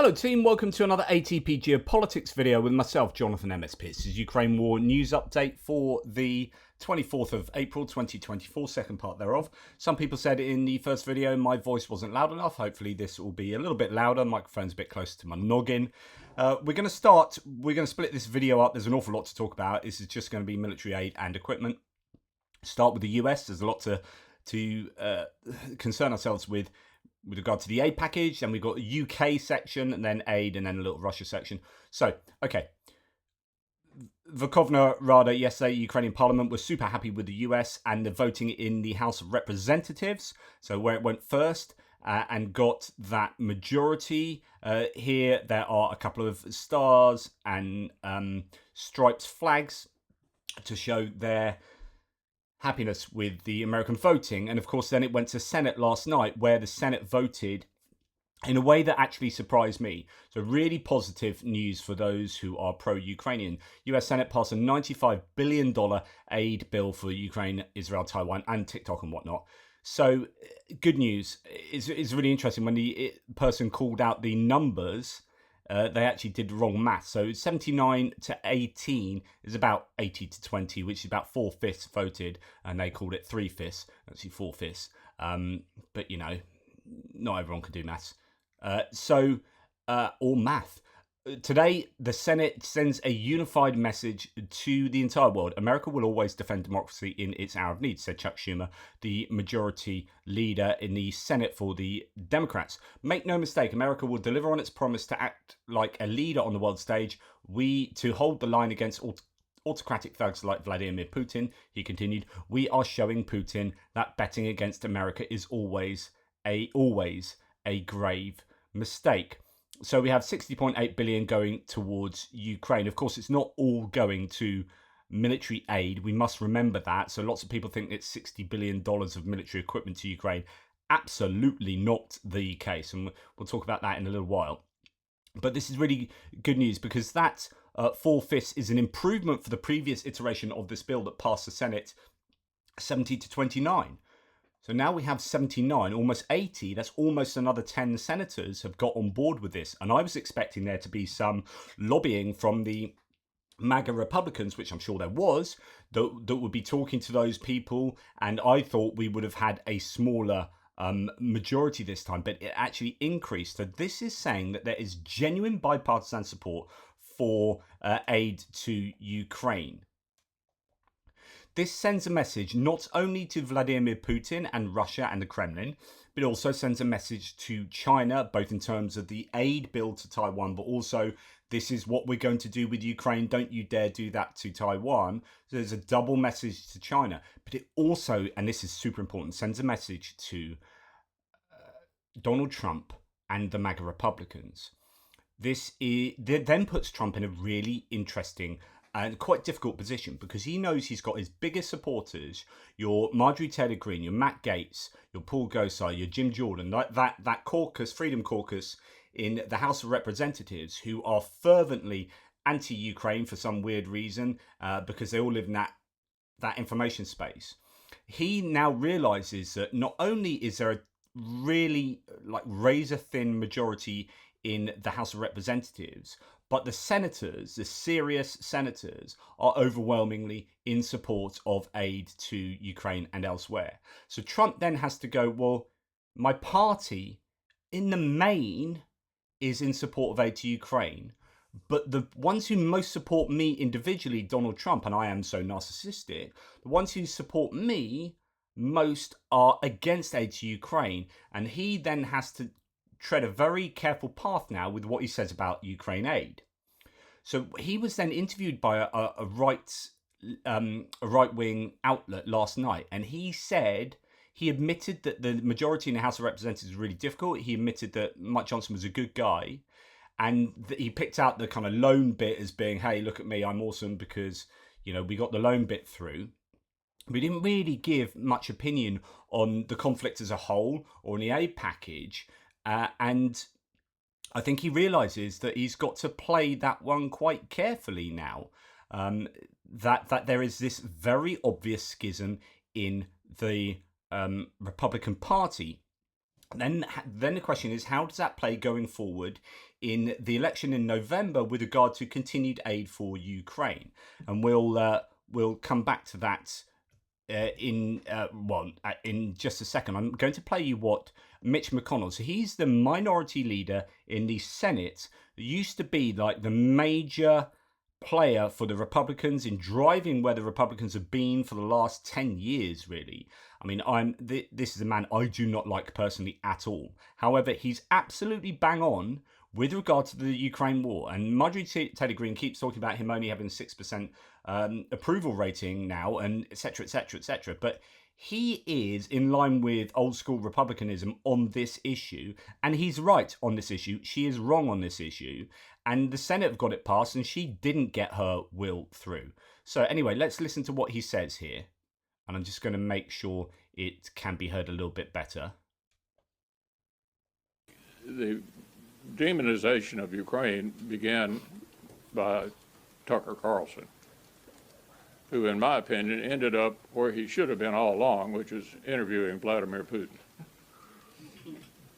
Hello team, welcome to another ATP Geopolitics video with myself, Jonathan MSP. This is Ukraine War news update for the 24th of April 2024, second part thereof. Some people said in the first video my voice wasn't loud enough. Hopefully this will be a little bit louder, microphone's a bit closer to my noggin. We're going to split this video up. There's an awful lot to talk about. This is just going to be military aid and equipment. Start with the US. There's a lot to concern ourselves with regard to the aid package. Then we've got a UK section, and then aid, and then a little Russia section. So, okay. Verkhovna Rada yesterday, Ukrainian parliament was super happy with the US and the voting in the House of Representatives. So where it went first and got that majority. Here there are a couple of stars and striped flags to show their happiness with the American voting. And of course then it went to Senate last night, where the Senate voted in a way that actually surprised me. So really positive news for those who are pro-Ukrainian. US Senate passed a $95 billion aid bill for Ukraine, Israel, Taiwan and TikTok and whatnot. So good news. It's really interesting when the person called out the numbers. They actually did the wrong math. So 79 to 18 is about 80 to 20, which is about 4/5 voted, and they called it 3/5, actually 4/5. But you know, not everyone can do maths. Or math. Today, the Senate sends a unified message to the entire world. America will always defend democracy in its hour of need, said Chuck Schumer, the majority leader in the Senate for the Democrats. Make no mistake, America will deliver on its promise to act like a leader on the world stage. To hold the line against autocratic thugs like Vladimir Putin, he continued. We are showing Putin that betting against America is always a grave mistake. So we have 60.8 billion going towards Ukraine. Of course, it's not all going to military aid. We must remember that. So lots of people think it's $60 billion of military equipment to Ukraine. Absolutely not the case. And we'll talk about that in a little while. But this is really good news, because that 4/5 is an improvement for the previous iteration of this bill that passed the Senate, 70 to 29. So now we have 79, almost 80. That's almost another 10 senators have got on board with this. And I was expecting there to be some lobbying from the MAGA Republicans, which I'm sure there was, that would be talking to those people. And I thought we would have had a smaller majority this time, but it actually increased. So this is saying that there is genuine bipartisan support for aid to Ukraine. This sends a message not only to Vladimir Putin and Russia and the Kremlin, but also sends a message to China, both in terms of the aid bill to Taiwan, but also this is what we're going to do with Ukraine. Don't you dare do that to Taiwan. So there's a double message to China. But it also, and this is super important, sends a message to Donald Trump and the MAGA Republicans. This then puts Trump in a really interesting and quite difficult position, because he knows he's got his biggest supporters, your Marjorie Taylor Greene, your Matt Gaetz, your Paul Gosar, your Jim Jordan, that caucus, Freedom Caucus in the House of Representatives, who are fervently anti-Ukraine for some weird reason, because they all live in that information space. He now realizes that not only is there a really razor-thin majority in the House of Representatives, but the senators, the serious senators, are overwhelmingly in support of aid to Ukraine and elsewhere. So Trump then has to go, well, my party in the main is in support of aid to Ukraine, but the ones who most support me individually, Donald Trump, and I am so narcissistic, the ones who support me most are against aid to Ukraine. And he then has to tread a very careful path now with what he says about Ukraine aid. So he was then interviewed by a right-wing outlet last night, and he admitted that the majority in the House of Representatives was really difficult. He admitted that Mike Johnson was a good guy, and that he picked out the kind of loan bit as being, hey, look at me, I'm awesome because, you know, we got the loan bit through. We didn't really give much opinion on the conflict as a whole or on the aid package. And I think he realizes that he's got to play that one quite carefully now. That there is this very obvious schism in the Republican Party. Then the question is, how does that play going forward in the election in November with regard to continued aid for Ukraine? And we'll come back to that in just a second. I'm going to play you what Mitch McConnell. So he's the minority leader in the Senate. Used to be like the major player for the Republicans in driving where the Republicans have been for the last 10 years, really. I mean, this is a man I do not like personally at all. However, he's absolutely bang on with regard to the Ukraine war. And Marjorie Taylor Greene keeps talking about him only having 6% approval rating now, and etc., etc., etc. But he is in line with old school Republicanism on this issue, and he's right on this issue. She is wrong on this issue, and the Senate have got it passed, and she didn't get her will through. So anyway, let's listen to what he says here, and I'm just going to make sure it can be heard a little bit better. The demonization of Ukraine began by Tucker Carlson, who, in my opinion, ended up where he should have been all along, which is interviewing Vladimir Putin.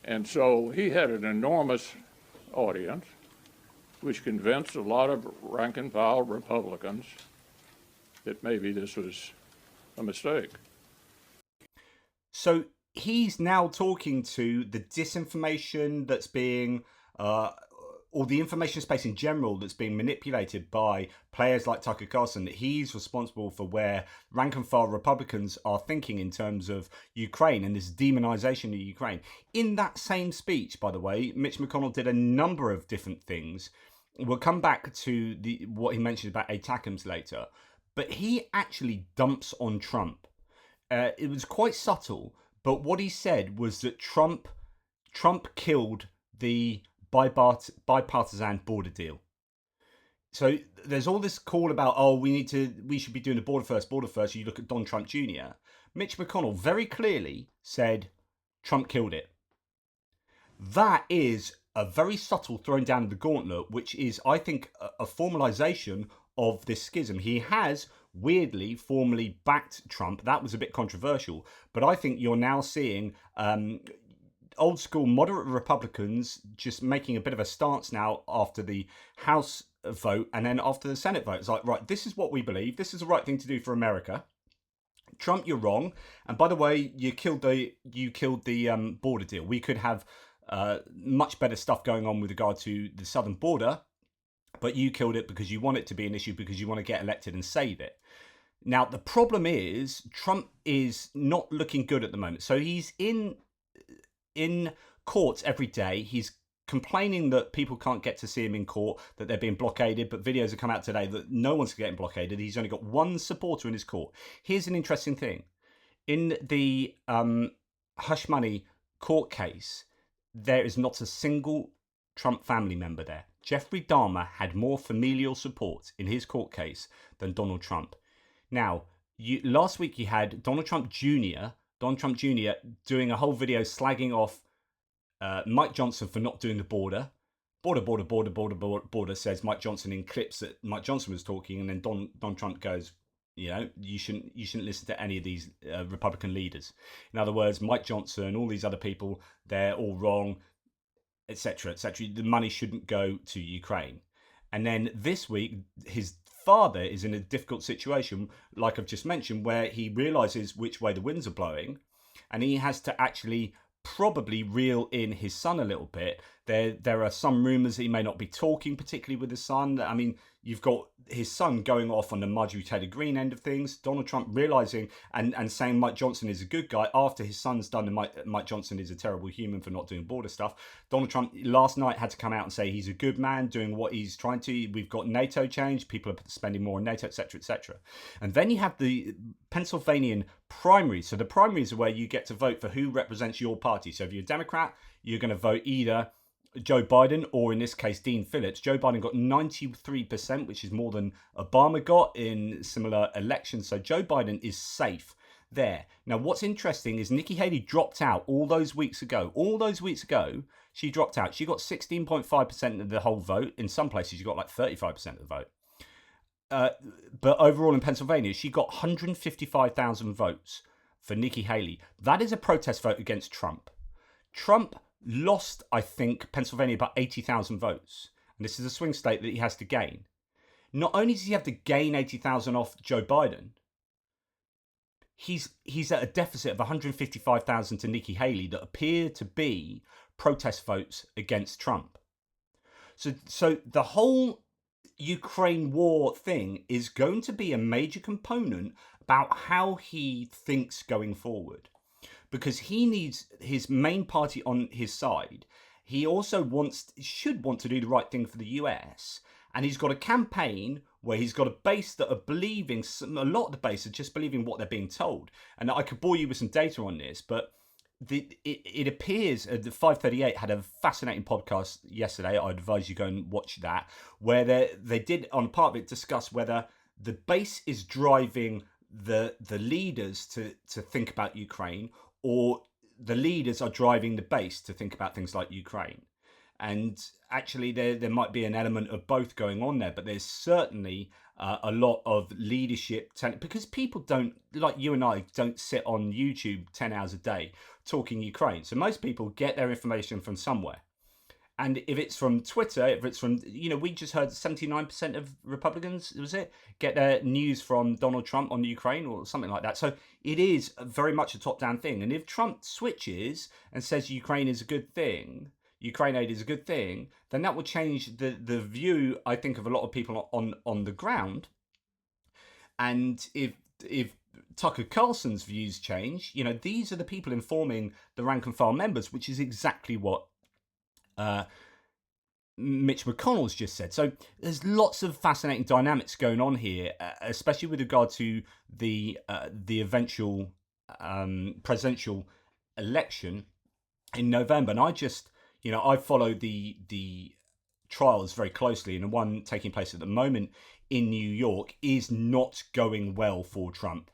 And so he had an enormous audience, which convinced a lot of rank-and-file Republicans that maybe this was a mistake. So he's now talking to the disinformation that's being, or the information space in general that's being manipulated by players like Tucker Carlson. He's responsible for where rank and file Republicans are thinking in terms of Ukraine and this demonization of Ukraine. In that same speech, by the way, Mitch McConnell did a number of different things. We'll come back to what he mentioned about ATACMS later, but he actually dumps on Trump. It was quite subtle, but what he said was that Trump killed the bipartisan border deal. So there's all this call about, we should be doing the border first. You look at Don Trump Jr. Mitch McConnell very clearly said Trump killed it. That is a very subtle throwing down of the gauntlet, which is, I think, a formalization of this schism. He has weirdly formally backed Trump. That was a bit controversial, but I think you're now seeing old school moderate Republicans just making a bit of a stance now after the House vote and then after the Senate vote. It's like, right, this is what we believe. This is the right thing to do for America. Trump, you're wrong. And by the way, you killed the border deal. We could have much better stuff going on with regard to the southern border, but you killed it because you want it to be an issue, because you want to get elected and save it. Now, the problem is Trump is not looking good at the moment. So he's in court every day. He's complaining that people can't get to see him in court, that they're being blockaded, but videos have come out today that no one's getting blockaded. He's only got one supporter in his court. Here's an interesting thing. In the hush money court case, there is not a single Trump family member there. Jeffrey Dahmer had more familial support in his court case than Donald Trump. Now, last week you had Donald Trump Jr. doing a whole video slagging off Mike Johnson for not doing the border. Border, says Mike Johnson in clips that Mike Johnson was talking, and then Don Trump goes, you shouldn't listen to any of these Republican leaders. In other words, Mike Johnson, all these other people, they're all wrong, etc., etc. The money shouldn't go to Ukraine. And then this week, his father is in a difficult situation, like I've just mentioned, where he realizes which way the winds are blowing, and he has to actually probably reel in his son a little bit. There are some rumors that he may not be talking particularly with his son. I mean, you've got his son going off on the Marjorie Taylor Greene end of things, Donald Trump realizing and saying Mike Johnson is a good guy after his son's done, and Mike Johnson is a terrible human for not doing border stuff. Donald Trump last night had to come out and say he's a good man doing what he's trying to. We've got NATO change, people are spending more on NATO, etc., etc. And then you have the Pennsylvania primaries. So the primaries are where you get to vote for who represents your party. So if you're a Democrat, you're going to vote either Joe Biden or, in this case, Dean Phillips. Joe Biden got 93%, which is more than Obama got in similar elections. So Joe Biden is safe there. Now, what's interesting is Nikki Haley dropped out all those weeks ago. She dropped out. She got 16.5% of the whole vote. In some places, she got like 35% of the vote. But overall in Pennsylvania, she got 155,000 votes for Nikki Haley. That is a protest vote against Trump. Trump lost, I think, Pennsylvania by 80,000 votes. And this is a swing state that he has to gain. Not only does he have to gain 80,000 off Joe Biden, he's at a deficit of 155,000 to Nikki Haley that appear to be protest votes against Trump. So the whole Ukraine war thing is going to be a major component about how he thinks going forward, because he needs his main party on his side. He also should want to do the right thing for the US, and he's got a campaign where he's got a base that are believing, a lot of the base are just believing what they're being told. And I could bore you with some data on this, but it appears the 538 had a fascinating podcast yesterday. I'd advise you go and watch that, where they did on part of it discuss whether the base is driving the leaders to think about Ukraine, or the leaders are driving the base to think about things like Ukraine. And actually, there might be an element of both going on there, but there's certainly a lot of leadership, because people don't, like you and I, don't sit on YouTube 10 hours a day talking Ukraine. So most people get their information from somewhere. And if it's from Twitter, if it's from, we just heard 79% of Republicans, get their news from Donald Trump on Ukraine or something like that. So it is very much a top-down thing. And if Trump switches and says Ukraine is a good thing, Ukraine aid is a good thing, then that will change the view, I think, of a lot of people on the ground. And if Tucker Carlson's views change, these are the people informing the rank and file members, which is exactly what Mitch McConnell's just said. So there's lots of fascinating dynamics going on here, especially with regard to the eventual presidential election in November. And I follow the trials very closely, and the one taking place at the moment in New York is not going well for Trump.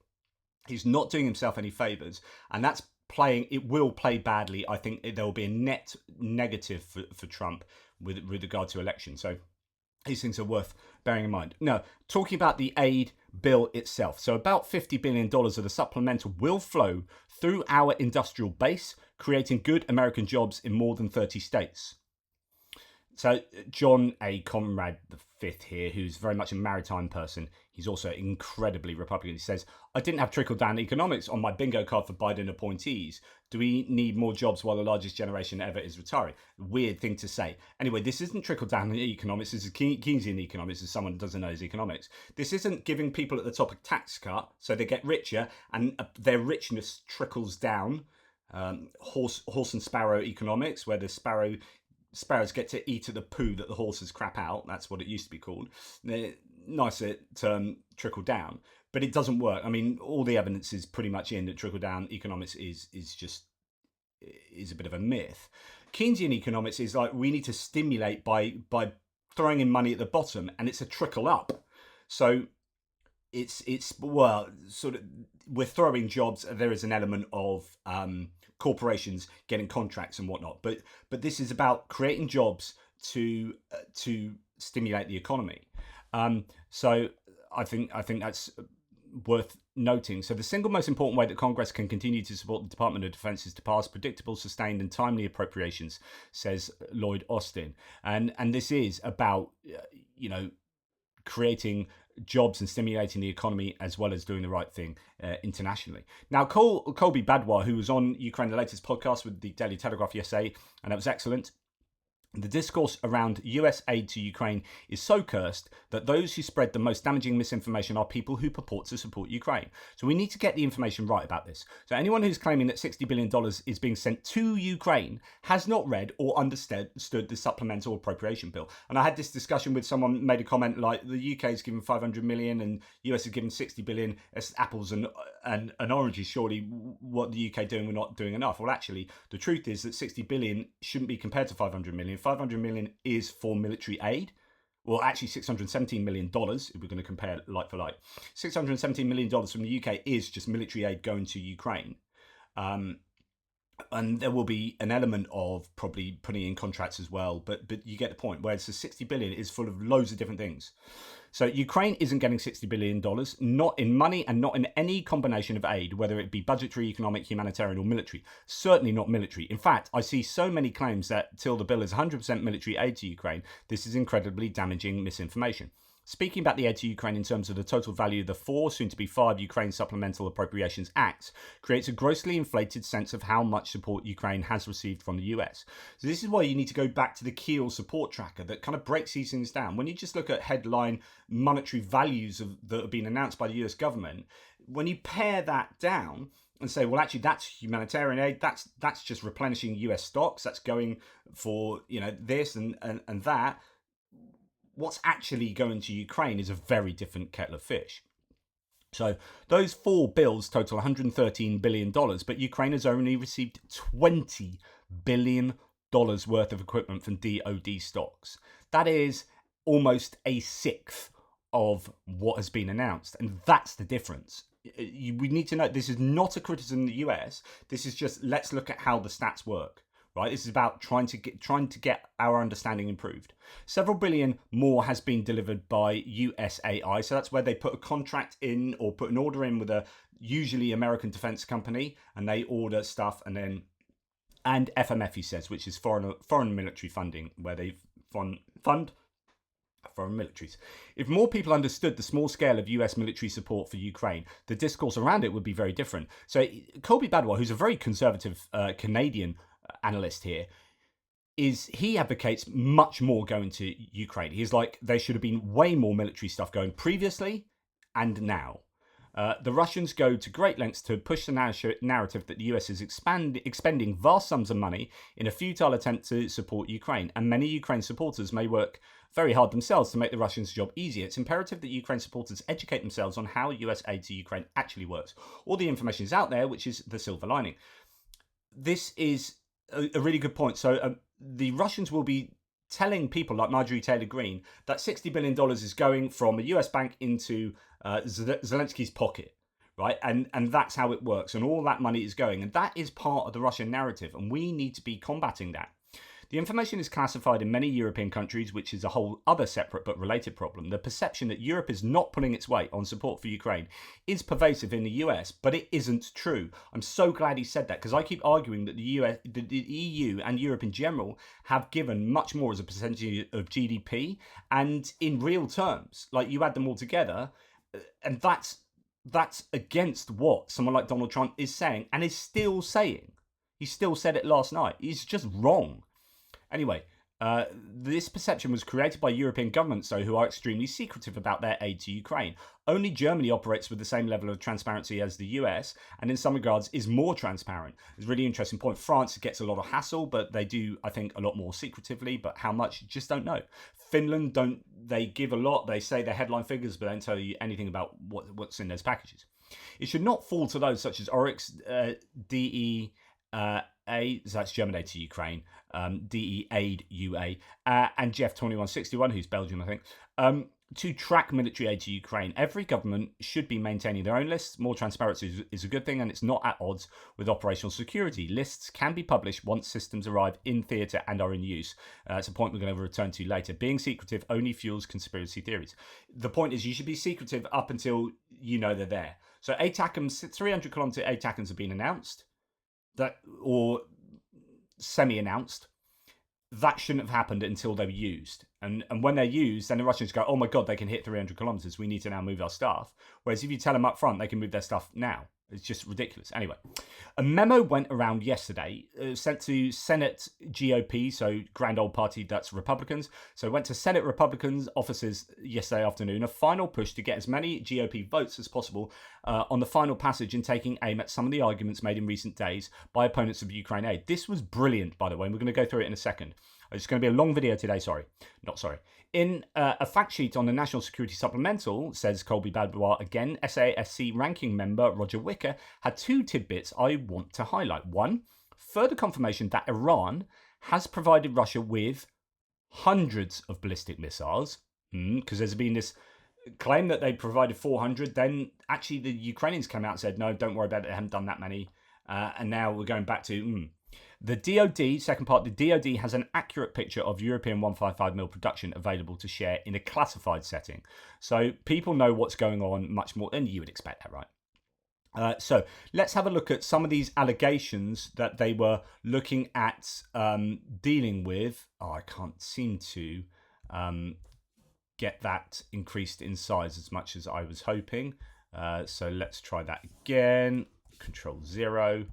He's not doing himself any favors, and it will play badly. I think there will be a net negative for Trump with regard to election. So these things are worth bearing in mind. Now, talking about the aid bill itself. So about $50 billion of the supplemental will flow through our industrial base, creating good American jobs in more than 30 states. So John A. Conrad V here, who's very much a maritime person, he's also incredibly Republican. He says, I didn't have trickle-down economics on my bingo card for Biden appointees. Do we need more jobs while the largest generation ever is retiring? Weird thing to say. Anyway, this isn't trickle-down economics. This is Keynesian economics, as someone who doesn't know his economics. This isn't giving people at the top a tax cut so they get richer and their richness trickles down. Horse and sparrow economics, where the sparrows get to eat at the poo that the horses crap out. That's what it used to be called. Nicer term, trickle down, but it doesn't work. I mean, all the evidence is pretty much in that trickle down economics is a bit of a myth. Keynesian economics is like, we need to stimulate by throwing in money at the bottom, and it's a trickle up. So it's sort of, we're throwing jobs. There is an element of corporations getting contracts and whatnot, but this is about creating jobs to stimulate the economy. So I think that's worth noting. So the single most important way that Congress can continue to support the Department of Defense is to pass predictable, sustained, and timely appropriations, says Lloyd Austin, and this is about creating jobs and stimulating the economy, as well as doing the right thing internationally. Now, Colby Badwa, who was on Ukraine, the latest podcast with the Daily Telegraph yesterday, and that was excellent. The discourse around US aid to Ukraine is so cursed that those who spread the most damaging misinformation are people who purport to support Ukraine. So we need to get the information right about this. So anyone who's claiming that $60 billion is being sent to Ukraine has not read or understood the supplemental appropriation bill. And I had this discussion with someone, made a comment like, the UK is given 500 million and US is given 60 billion. It's apples and oranges. Surely what the UK doing, we're not doing enough. Well, actually, the truth is that 60 billion shouldn't be compared to 500 million. 500 million is for military aid. Well, actually, $617 million, if we're going to compare like for like. $617 million from the UK is just military aid going to Ukraine. and there will be an element of probably putting in contracts as well, but you get the point. Whereas the 60 billion is full of loads of different things. So Ukraine isn't getting $60 billion, not in money and not in any combination of aid, whether it be budgetary, economic, humanitarian, or military. Certainly not military. In fact, I see so many claims that till the bill is 100% military aid to Ukraine, this is incredibly damaging misinformation. Speaking about the aid to Ukraine in terms of the total value of the 4, soon to be 5 Ukraine Supplemental Appropriations Acts creates a grossly inflated sense of how much support Ukraine has received from the US. So this is why you need to go back to the Kiel support tracker that kind of breaks these things down. When you just look at headline monetary values that have been announced by the US government, when you pare that down and say, well, actually, that's humanitarian aid. That's just replenishing US stocks. That's going for this and that. What's actually going to Ukraine is a very different kettle of fish. So those 4 bills total $113 billion, but Ukraine has only received $20 billion worth of equipment from DoD stocks. That is almost a sixth of what has been announced, and that's the difference. We need to know this is not a criticism of the US. This is just, let's look at how the stats work. Right, this is about trying to get our understanding improved. Several billion more has been delivered by USAI, so that's where they put a contract in or put an order in with a usually American defense company, and they order stuff, and FMF, he says, which is foreign military funding, where they fund foreign militaries. If more people understood the small scale of US military support for Ukraine, the discourse around it would be very different. So Colby Badwell, who's a very conservative Canadian analyst here, he advocates much more going to Ukraine. He's like, there should have been way more military stuff going previously and now. The Russians go to great lengths to push the narrative that the US is expending vast sums of money in a futile attempt to support Ukraine, and many Ukraine supporters may work very hard themselves to make the Russians' job easier. It's imperative that Ukraine supporters educate themselves on how US aid to Ukraine actually works. All the information is out there, which is the silver lining. This is a really good point. So the Russians will be telling people like Marjorie Taylor Greene that $60 billion is going from a US bank into Zelensky's pocket, right? And that's how it works. And all that money is going. And that is part of the Russian narrative. And we need to be combating that. The information is classified in many European countries, which is a whole other separate but related problem. The perception that Europe is not pulling its weight on support for Ukraine is pervasive in the US, but it isn't true. I'm so glad he said that, because I keep arguing that the EU and Europe in general have given much more as a percentage of GDP, and in real terms, like you add them all together, and that's against what someone like Donald Trump is saying and is still saying. He still said it last night. He's just wrong. Anyway, this perception was created by European governments, though, who are extremely secretive about their aid to Ukraine. Only Germany operates with the same level of transparency as the US, and in some regards is more transparent. It's a really interesting point. France gets a lot of hassle, but they do, I think, a lot more secretively, but how much, just don't know. Finland, they give a lot. They say their headline figures, but don't tell you anything about what's in those packages. It should not fall to those such as Oryx, DE, so that's German aid to Ukraine, DE Aid UA, and Jeff 2161, who's Belgian, I think, to track military aid to Ukraine. Every government should be maintaining their own lists. More transparency is a good thing, and it's not at odds with operational security. Lists can be published once systems arrive in theatre and are in use. It's a point we're going to return to later. Being secretive only fuels conspiracy theories. The point is you should be secretive up until you know they're there. So ATACMS, 300-kilometre ATACMS have been announced, or semi-announced. That shouldn't have happened until they were used. And when they're used, then the Russians go, oh my God, they can hit 300 kilometers. We need to now move our stuff. Whereas if you tell them up front, they can move their stuff now. It's just ridiculous. Anyway, a memo went around yesterday, sent to Senate GOP, so Grand Old Party, that's Republicans. So it went to Senate Republicans' offices yesterday afternoon, a final push to get as many GOP votes as possible on the final passage and taking aim at some of the arguments made in recent days by opponents of Ukraine aid. This was brilliant, by the way, and we're going to go through it in a second. It's going to be a long video today, In a fact sheet on the National Security Supplemental, says Colby Badwell again, SASC ranking member Roger Wicker had 2 tidbits I want to highlight. 1, further confirmation that Iran has provided Russia with hundreds of ballistic missiles, because there's been this claim that they provided 400. Then actually the Ukrainians came out and said, no, don't worry about it, they haven't done that many. And now we're going back to the DoD. Second part, the DoD has an accurate picture of European 155mm production available to share in a classified setting. So people know what's going on much more than you would expect that, right? So let's have a look at some of these allegations that they were looking at dealing with. Oh, I can't seem to get that increased in size as much as I was hoping. So let's try that again. Control 0.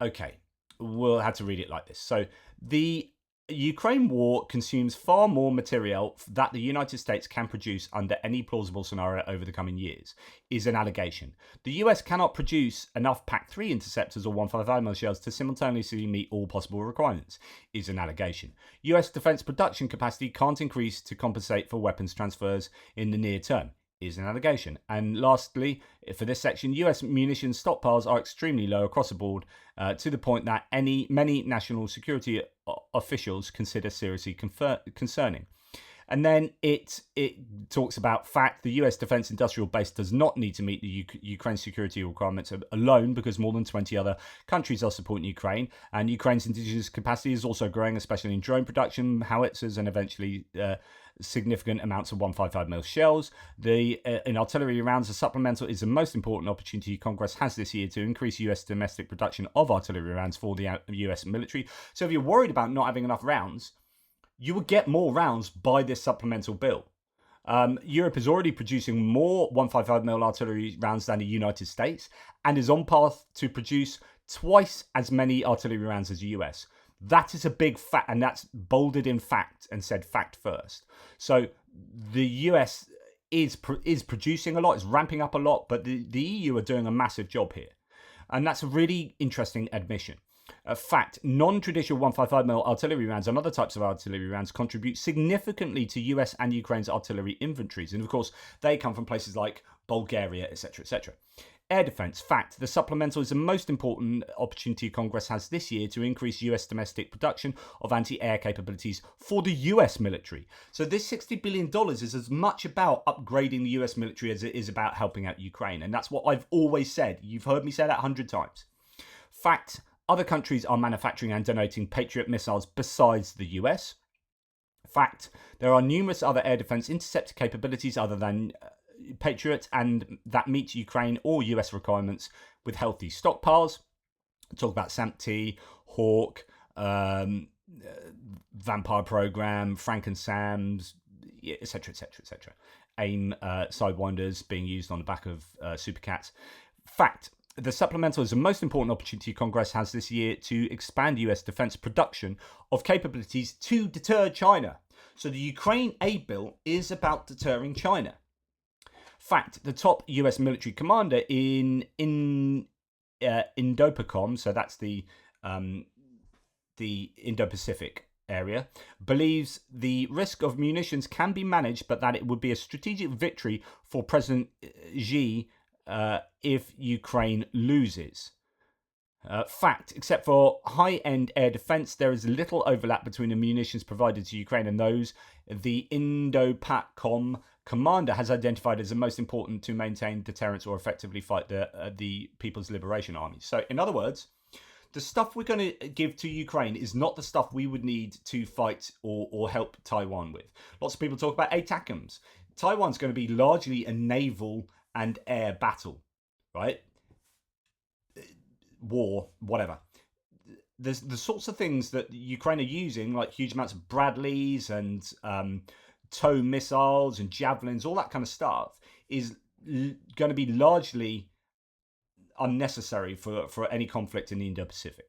Okay, we'll have to read it like this. So the Ukraine war consumes far more material that the United States can produce under any plausible scenario over the coming years, is an allegation. The US cannot produce enough PAC-3 interceptors or 155mm shells to simultaneously meet all possible requirements, is an allegation. US defense production capacity can't increase to compensate for weapons transfers in the near term, is an allegation. And lastly, for this section, US munitions stockpiles are extremely low across the board, to the point that many national security officials consider seriously concerning. And then it talks about fact the US defense industrial base does not need to meet the Ukraine security requirements alone, because more than 20 other countries are supporting Ukraine, and Ukraine's indigenous capacity is also growing, especially in drone production, howitzers, and eventually significant amounts of 155mm shells. In artillery rounds, the supplemental is the most important opportunity Congress has this year to increase US domestic production of artillery rounds for the US military. So if you're worried about not having enough rounds, you will get more rounds by this supplemental bill. Europe is already producing more 155mm artillery rounds than the United States, and is on path to produce twice as many artillery rounds as the US. That is a big fact, and that's bolded in fact and said fact first. So the US is producing a lot, is ramping up a lot, but the EU are doing a massive job here. And that's a really interesting admission. Fact, non-traditional 155mm artillery rounds and other types of artillery rounds contribute significantly to US and Ukraine's artillery inventories. And of course, they come from places like Bulgaria, etc., etc. Air defense. Fact, the supplemental is the most important opportunity Congress has this year to increase US domestic production of anti-air capabilities for the US military. So this $60 billion is as much about upgrading the US military as it is about helping out Ukraine. And that's what I've always said. You've heard me say that 100 times. Fact, other countries are manufacturing and donating Patriot missiles besides the US. Fact, there are numerous other air defense interceptor capabilities other than Patriot, and that meets Ukraine or US requirements with healthy stockpiles. Talk about SAMP-T, Hawk, Vampire Program, Frank and Sam's, etc., etc., etc. AIM Sidewinders being used on the back of Supercats. Fact, the supplemental is the most important opportunity Congress has this year to expand US defense production of capabilities to deter China. So the Ukraine aid bill is about deterring China. Fact, the top US military commander in Indopacom, so that's the Indo-Pacific area, believes the risk of munitions can be managed, but that it would be a strategic victory for President Xi if Ukraine loses. Fact, except for high-end air defense, there is little overlap between the munitions provided to Ukraine and those the Indo-PACOM commander has identified as the most important to maintain deterrence or effectively fight the People's Liberation Army. So, in other words, the stuff we're going to give to Ukraine is not the stuff we would need to fight or help Taiwan with. Lots of people talk about ATACMS. Taiwan's going to be largely a naval and air battle, right? War, whatever. There's the sorts of things that Ukraine are using, like huge amounts of Bradleys and TOW missiles and javelins, all that kind of stuff, is going to be largely unnecessary for any conflict in the Indo-Pacific.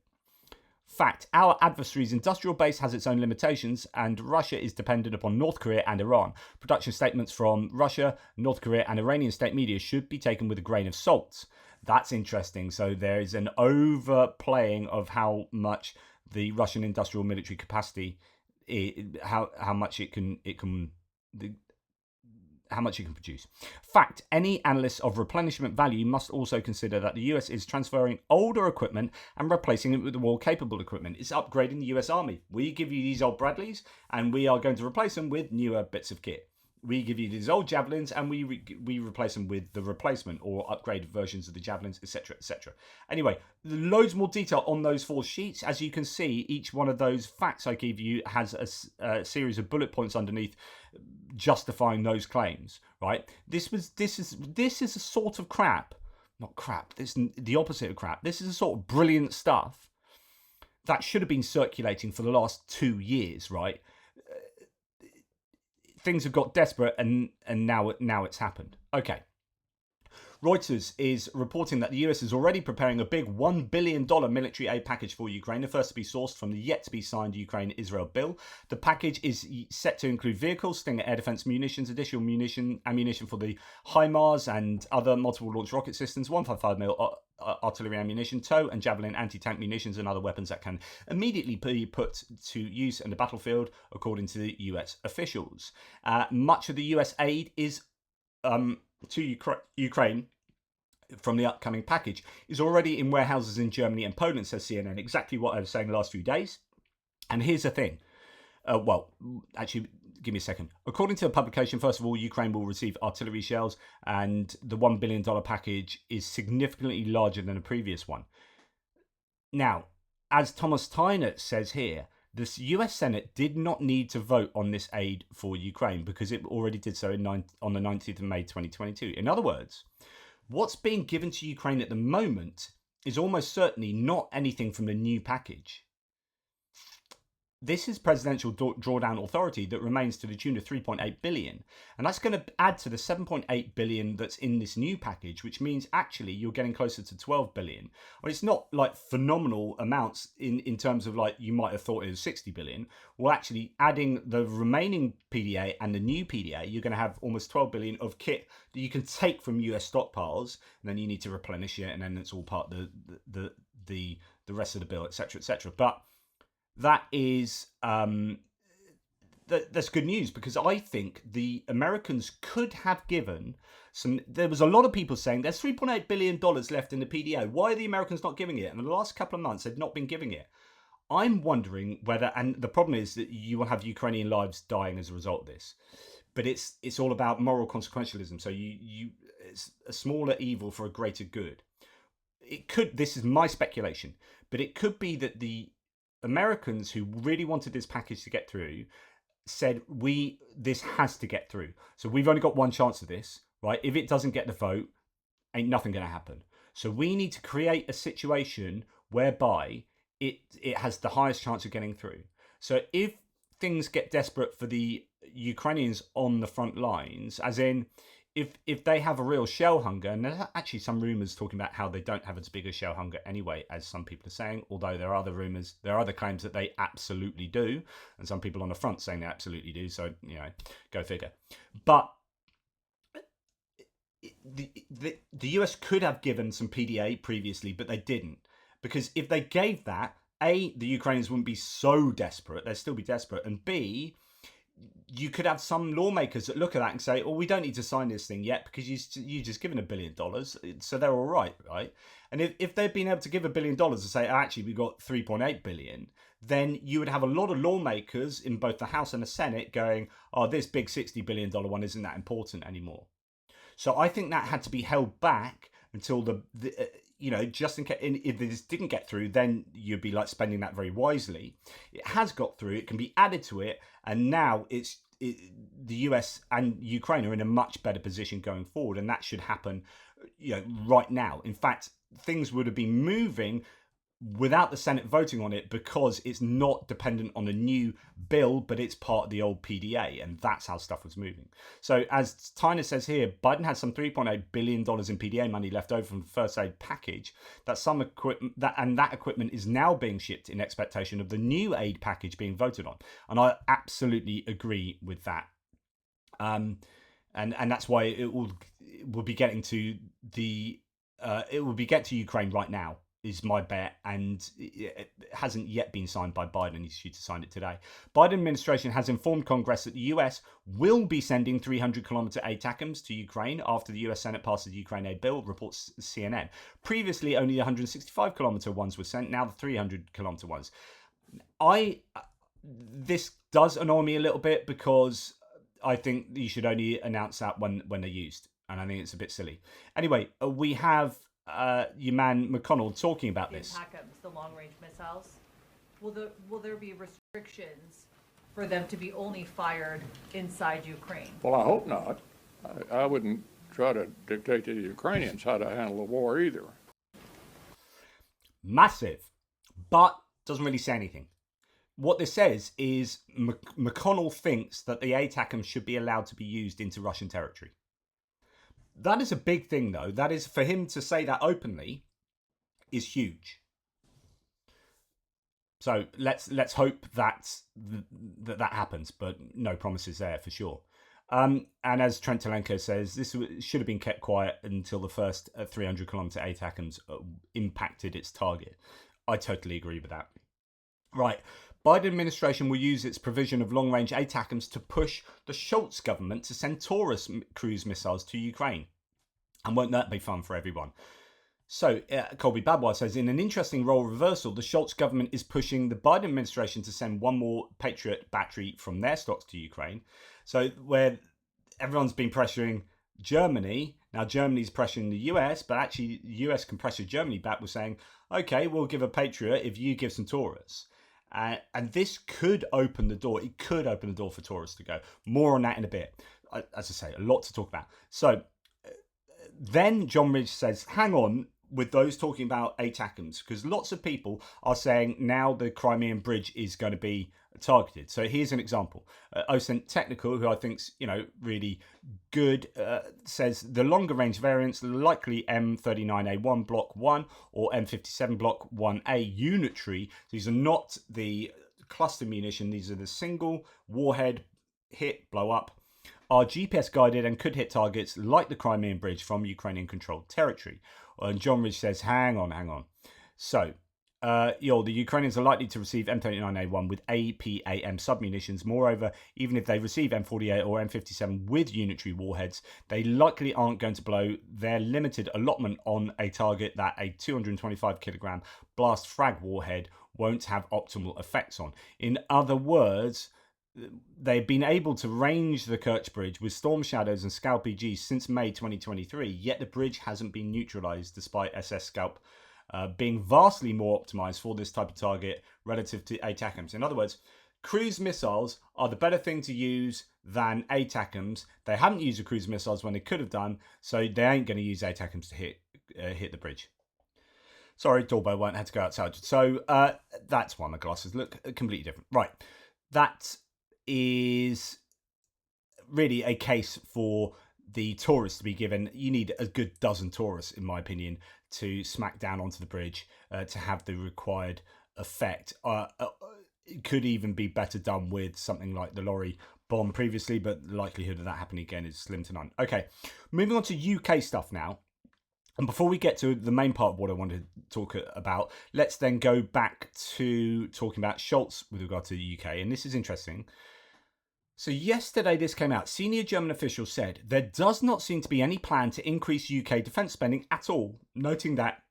Fact, our adversary's industrial base has its own limitations, and Russia is dependent upon North Korea and Iran. Production statements from Russia, North Korea, and Iranian state media should be taken with a grain of salt. That's interesting. So there is an overplaying of how much the Russian industrial military capacity, how much it can produce. Fact, any analysts of replenishment value must also consider that the US is transferring older equipment and replacing it with more capable equipment. It's upgrading the US Army. We give you these old Bradleys, and we are going to replace them with newer bits of kit. we give you these old javelins and we replace them with the replacement or upgraded versions of the javelins, etc., etc. Anyway, loads more detail on those 4 sheets. As you can see, each one of those facts I give you has a series of bullet points underneath justifying those claims. Right? This is a sort of crap. Not crap. This is the opposite of crap. This is a sort of brilliant stuff that should have been circulating for the last 2 years. Right? Things have got desperate and now it's happened. Okay. Reuters is reporting that the US is already preparing a big $1 billion military aid package for Ukraine, the first to be sourced from the yet-to-be-signed Ukraine-Israel bill. The package is set to include vehicles, Stinger air defense munitions, additional ammunition for the HIMARS and other multiple launch rocket systems, 155mm artillery ammunition, TOW and Javelin anti-tank munitions and other weapons that can immediately be put to use in the battlefield, according to the US officials. Much of the US aid is to Ukraine from the upcoming package is already in warehouses in Germany and Poland, says CNN. Exactly what I was saying the last few days. And here's the thing. Actually, give me a second. According to the publication, first of all, Ukraine will receive artillery shells, and the $1 billion package is significantly larger than the previous one. Now, as Thomas Tyner says here, the US Senate did not need to vote on this aid for Ukraine because it already did so on the 19th of May 2022. In other words, what's being given to Ukraine at the moment is almost certainly not anything from the new package. This is presidential drawdown authority that remains to the tune of 3.8 billion. And that's going to add to the 7.8 billion that's in this new package, which means actually you're getting closer to 12 billion. Well, it's not like phenomenal amounts in terms of like you might have thought it was 60 billion. Well, actually adding the remaining PDA and the new PDA, you're going to have almost 12 billion of kit that you can take from US stockpiles, and then you need to replenish it, and then it's all part of the rest of the bill, etc., etc. But that is that's good news, because I think the Americans could have given some. There was a lot of people saying there's $3.8 billion left in the PDA. Why are the Americans not giving it? And in the last couple of months, they've not been giving it. I'm wondering whether, and the problem is that you will have Ukrainian lives dying as a result of this. But it's all about moral consequentialism. So it's a smaller evil for a greater good. It could. This is my speculation, but it could be that the Americans who really wanted this package to get through said, this has to get through. So we've only got one chance of this, right? If it doesn't get the vote, ain't nothing going to happen. So we need to create a situation whereby it has the highest chance of getting through. So if things get desperate for the Ukrainians on the front lines, as in if they have a real shell hunger, and there's actually some rumours talking about how they don't have as big a shell hunger anyway, as some people are saying, although there are other rumours, there are other claims that they absolutely do, and some people on the front saying they absolutely do, so, go figure. But the US could have given some PDA previously, but they didn't. Because if they gave that, A, the Ukrainians wouldn't be so desperate, they'd still be desperate, and B, you could have some lawmakers that look at that and say, "Oh, we don't need to sign this thing yet because you just given $1 billion, so they're all right." And if they'd been able to give $1 billion and say, "Actually, we got 3.8 billion," then you would have a lot of lawmakers in both the House and the Senate going, "Oh, this big $60 billion one isn't that important anymore." So I think that had to be held back until just in case, if this didn't get through, then you'd be like spending that very wisely. It has got through, it can be added to it, and now the US and Ukraine are in a much better position going forward, and that should happen right now. In fact, things would have been moving without the Senate voting on it because it's not dependent on a new bill, but it's part of the old PDA, and that's how stuff was moving. So as Tyner says here, Biden had some $3.8 billion in PDA money left over from the first aid package. That equipment is now being shipped in expectation of the new aid package being voted on. And I absolutely agree with that. And that's why it will be getting to Ukraine right now, is my bet, and it hasn't yet been signed by Biden. He's due to sign it today. Biden administration has informed Congress that the US will be sending 300-kilometer ATACMS to Ukraine after the US Senate passes the Ukraine aid bill, reports CNN. Previously, only the 165-kilometer ones were sent, now the 300-kilometer ones. This does annoy me a little bit because I think you should only announce that when they're used. And I think it's a bit silly. Anyway, we have your man McConnell talking about this. The long-range missiles. Will there be restrictions for them to be only fired inside Ukraine? Well, I hope not. I wouldn't try to dictate to the Ukrainians how to handle the war either. Massive, but doesn't really say anything. What this says is McConnell thinks that the ATACMS should be allowed to be used into Russian territory. That is a big thing, though. That is, for him to say that openly is huge. So let's hope that happens, but no promises there for sure. And as Trent Telenko says, this should have been kept quiet until the first 300-kilometer ATACMS impacted its target. I totally agree with that. Right. Biden administration will use its provision of long-range ATACMS to push the Schultz government to send Taurus cruise missiles to Ukraine. And won't that be fun for everyone? So, Colby Badwire says, in an interesting role reversal, the Schultz government is pushing the Biden administration to send one more Patriot battery from their stocks to Ukraine. So, where everyone's been pressuring Germany, now Germany's pressuring the US, but actually the US can pressure Germany back with saying, okay, we'll give a Patriot if you give some Taurus. And this could open the door. It could open the door for Taurus to go. More on that in a bit. As I say, a lot to talk about. So then John Ridge says, hang on with those talking about ATACMS, because lots of people are saying now the Crimean Bridge is going to be targeted. So here's an example. OSCENT Technical, who I think's really good, says the longer range variants, likely M39A1 Block 1 or M57 Block 1A unitary. These are not the cluster munition. These are the single warhead hit, blow up, are GPS guided and could hit targets like the Crimean Bridge from Ukrainian controlled territory. And John Ridge says, hang on. So, the Ukrainians are likely to receive M39A1 with APAM submunitions. Moreover, even if they receive M48 or M57 with unitary warheads, they likely aren't going to blow their limited allotment on a target that a 225 kilogram blast frag warhead won't have optimal effects on. In other words, they've been able to range the Kerch Bridge with Storm Shadows and Scalp EGs since May 2023, yet the bridge hasn't been neutralized despite SS Scalp being vastly more optimized for this type of target relative to ATACMS. In other words, cruise missiles are the better thing to use than ATACMS. They haven't used the cruise missiles when they could have done, so they ain't going to use ATACMS to hit the bridge. Sorry, doorbell won't have to go outside. So that's why my glasses look completely different. Right, that is really a case for the Taurus to be given. You need a good dozen Taurus, in my opinion, to smack down onto the bridge to have the required effect. It could even be better done with something like the lorry bomb previously, but the likelihood of that happening again is slim to none. Okay, moving on to UK stuff now. And before we get to the main part of what I wanted to talk about, let's then go back to talking about Schultz with regard to the UK. And this is interesting. So yesterday this came out. Senior German officials said there does not seem to be any plan to increase UK defence spending at all, noting that,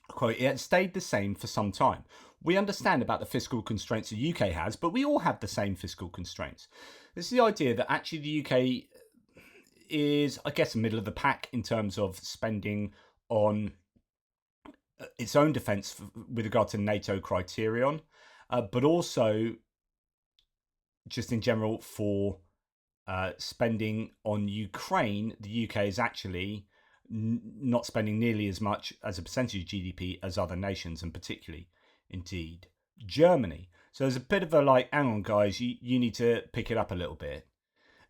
quote, it has stayed the same for some time. We understand about the fiscal constraints the UK has, but we all have the same fiscal constraints. This is the idea that actually the UK is, I guess, middle of the pack in terms of spending on its own defence with regard to NATO criterion, but also just in general for spending on Ukraine. The UK is actually not spending nearly as much as a percentage of GDP as other nations, and particularly, indeed, Germany. So there's a bit of a hang on guys, you need to pick it up a little bit.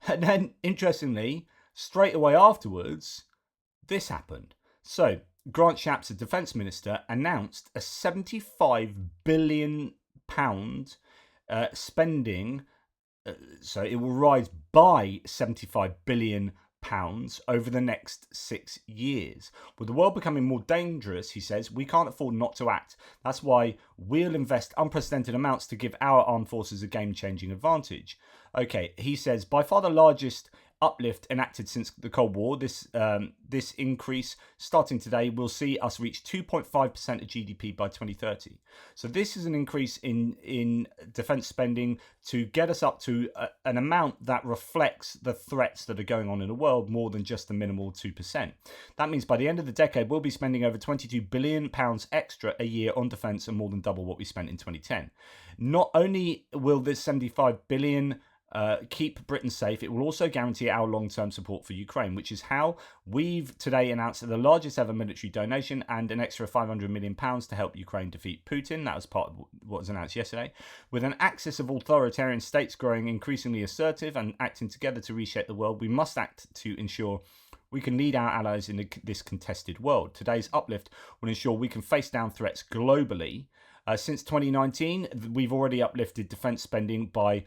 And then, interestingly, straight away afterwards, this happened. So Grant Shapps, the Defence Minister, announced a £75 billion spending. So it will rise by £75 billion over the next 6 years. With the world becoming more dangerous, he says, we can't afford not to act. That's why we'll invest unprecedented amounts to give our armed forces a game-changing advantage. Okay, he says, by far the largest uplift enacted since the Cold War. This increase starting today will see us reach 2.5% of GDP by 2030. So this is an increase in defense spending to get us up to an amount that reflects the threats that are going on in the world more than just the minimal 2%. That means by the end of the decade, we'll be spending over £22 billion extra a year on defense and more than double what we spent in 2010. Not only will this 75 billion keep Britain safe, it will also guarantee our long-term support for Ukraine, which is how we've today announced the largest ever military donation and an extra £500 million to help Ukraine defeat Putin. That was part of what was announced yesterday. With an axis of authoritarian states growing increasingly assertive and acting together to reshape the world, we must act to ensure we can lead our allies in this contested world. Today's uplift will ensure we can face down threats globally. Since 2019, we've already uplifted defence spending by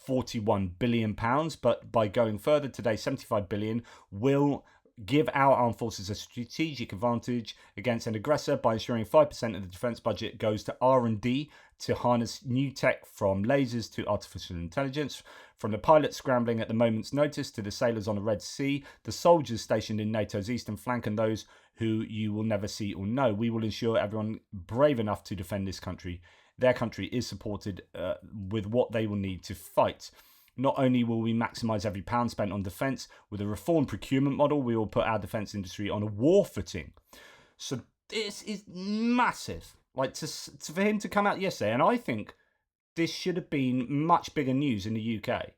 £41 billion, but by going further today, £75 billion will give our armed forces a strategic advantage against an aggressor by ensuring 5% of the defence budget goes to R&D to harness new tech, from lasers to artificial intelligence, from the pilots scrambling at the moment's notice to the sailors on the Red Sea, the soldiers stationed in NATO's eastern flank, and those who you will never see or know. We will ensure everyone brave enough to defend this country, their country, is supported with what they will need to fight. Not only will we maximise every pound spent on defence, with a reformed procurement model, we will put our defence industry on a war footing. So this is massive. Like, for him to come out yesterday, and I think this should have been much bigger news in the UK.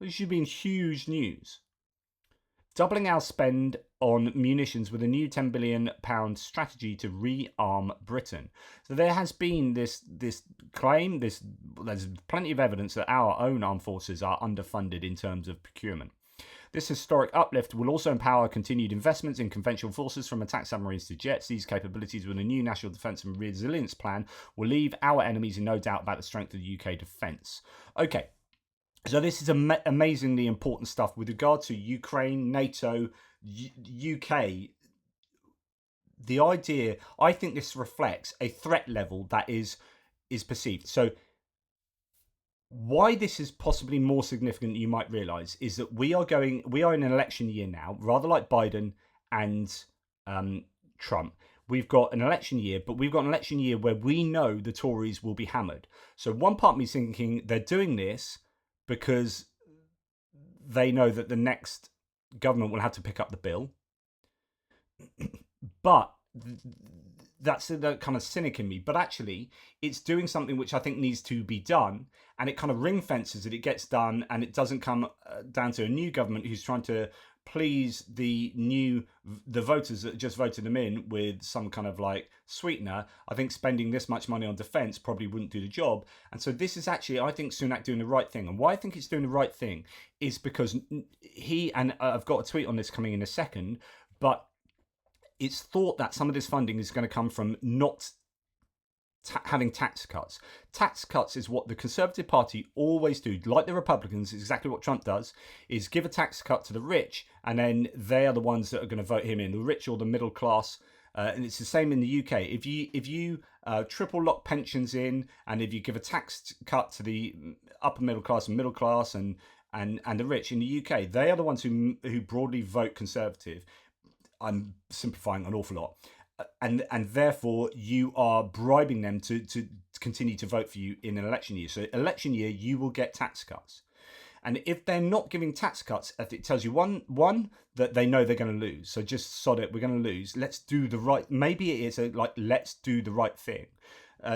This should have been huge news. Doubling our spend on munitions with a new £10 billion strategy to rearm Britain. So there has been this claim, there's plenty of evidence that our own armed forces are underfunded in terms of procurement. This historic uplift will also empower continued investments in conventional forces, from attack submarines to jets. These capabilities, with a new National Defence and Resilience Plan, will leave our enemies in no doubt about the strength of the UK defence. Okay, so this is amazingly important stuff with regard to Ukraine, NATO, UK. The idea, I think this reflects a threat level that is perceived. So why this is possibly more significant than you might realise is that we are in an election year now, rather like Biden and Trump. We've got an election year, but we've got an election year where we know the Tories will be hammered. So one part of me is thinking they're doing this because they know that the next government will have to pick up the bill. But that's the kind of cynic in me. But actually, it's doing something which I think needs to be done, and it kind of ring fences it. It gets done, and it doesn't come down to a new government who's trying to please the voters that just voted them in with some kind of like sweetener. I think spending this much money on defence probably wouldn't do the job. And so this is actually, I think, Sunak doing the right thing. And why I think it's doing the right thing is because he, and I've got a tweet on this coming in a second, but it's thought that some of this funding is going to come from not having tax cuts. Tax cuts is what the Conservative Party always do. Like the Republicans, exactly what Trump does, is give a tax cut to the rich, and then they are the ones that are going to vote him in, the rich or the middle class. And it's the same in the UK. If you triple lock pensions in, and if you give a tax cut to the upper middle class and the rich in the UK, they are the ones who broadly vote Conservative. I'm simplifying an awful lot. And therefore you are bribing them to continue to vote for you in an election year. So election year, you will get tax cuts. And if they're not giving tax cuts, it tells you one that they know they're going to lose. So just sod it, we're going to lose. Let's do the right. Maybe it is let's do the right thing.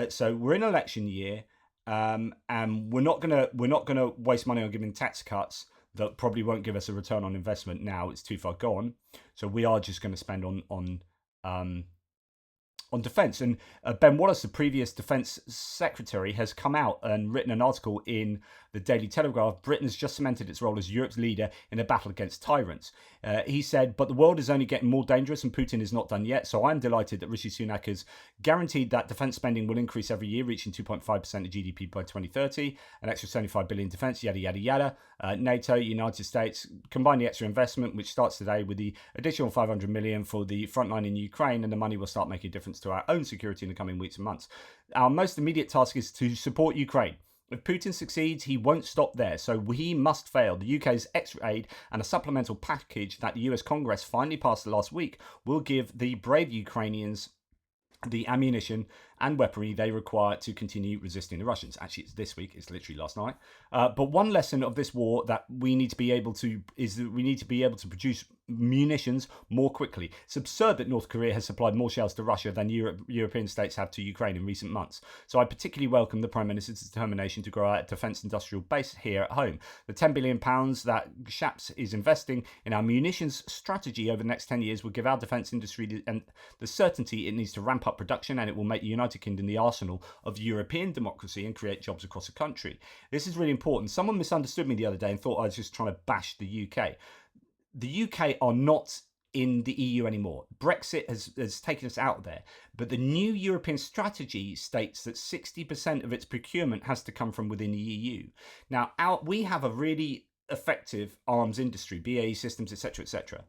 So we're in election year, and we're not gonna waste money on giving tax cuts that probably won't give us a return on investment. Now it's too far gone. So we are just going to spend on defence. And Ben Wallace, the previous defence secretary, has come out and written an article in the Daily Telegraph. Britain has just cemented its role as Europe's leader in a battle against tyrants. He said, but the world is only getting more dangerous and Putin is not done yet. So I'm delighted that Rishi Sunak has guaranteed that defence spending will increase every year, reaching 2.5% of GDP by 2030, an extra 75 billion defence, yada, yada, yada. NATO, United States, combine the extra investment, which starts today with the additional 500 million for the front line in Ukraine, and the money will start making a difference to our own security in the coming weeks and months. Our most immediate task is to support Ukraine. If Putin succeeds, he won't stop there, so he must fail. The UK's extra aid and a supplemental package that the US Congress finally passed last week will give the brave Ukrainians the ammunition and weaponry they require to continue resisting the Russians. Actually, it's this week. It's literally last night. But one lesson of this war that we need to be able to is that we need to be able to produce munitions more quickly. It's absurd that North Korea has supplied more shells to Russia than European states have to Ukraine in recent months. So I particularly welcome the Prime Minister's determination to grow our defence industrial base here at home. The £10 billion that SHAPS is investing in our munitions strategy over the next 10 years will give our defence industry the certainty it needs to ramp up production, and it will make the United Kingdom the arsenal of European democracy and create jobs across the country. This is really important. Someone misunderstood me the other day and thought I was just trying to bash the UK. The UK are not in the EU anymore. Brexit has taken us out of there. But the new European strategy states that 60% of its procurement has to come from within the EU. Now, we have a really effective arms industry, BAE Systems, etc., etc.